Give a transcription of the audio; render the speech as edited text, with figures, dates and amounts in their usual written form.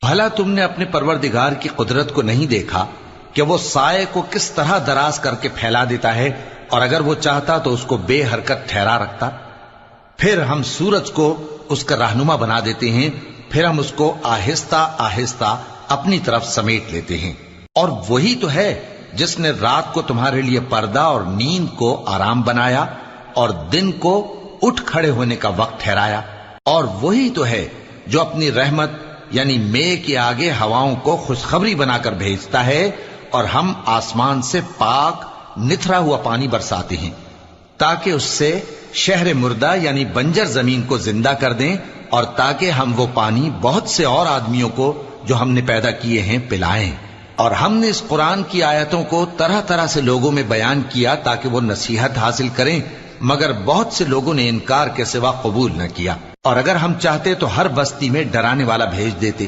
بھلا تم نے اپنے پروردگار کی قدرت کو نہیں دیکھا کہ وہ سائے کو کس طرح دراز کر کے پھیلا دیتا ہے، اور اگر وہ چاہتا تو اس کو بے حرکت ٹھہرا رکھتا؟ پھر ہم سورج کو اس کا رہنما بنا دیتے ہیں، پھر ہم اس کو آہستہ آہستہ اپنی طرف سمیٹ لیتے ہیں۔ اور وہی تو ہے جس نے رات کو تمہارے لیے پردہ اور نیند کو آرام بنایا اور دن کو اٹھ کھڑے ہونے کا وقت ٹھہرایا۔ اور وہی تو ہے جو اپنی رحمت یعنی مے کے آگے ہواؤں کو خوشخبری بنا کر بھیجتا ہے، اور ہم آسمان سے پاک نتھرا ہوا پانی برساتے ہیں تاکہ اس سے شہر مردہ یعنی بنجر زمین کو زندہ کر دیں، اور تاکہ ہم وہ پانی بہت سے اور آدمیوں کو جو ہم نے پیدا کیے ہیں پلائیں۔ اور ہم نے اس قرآن کی آیتوں کو طرح طرح سے لوگوں میں بیان کیا تاکہ وہ نصیحت حاصل کریں، مگر بہت سے لوگوں نے انکار کے سوا قبول نہ کیا۔ اور اگر ہم چاہتے تو ہر بستی میں ڈرانے والا بھیج دیتے،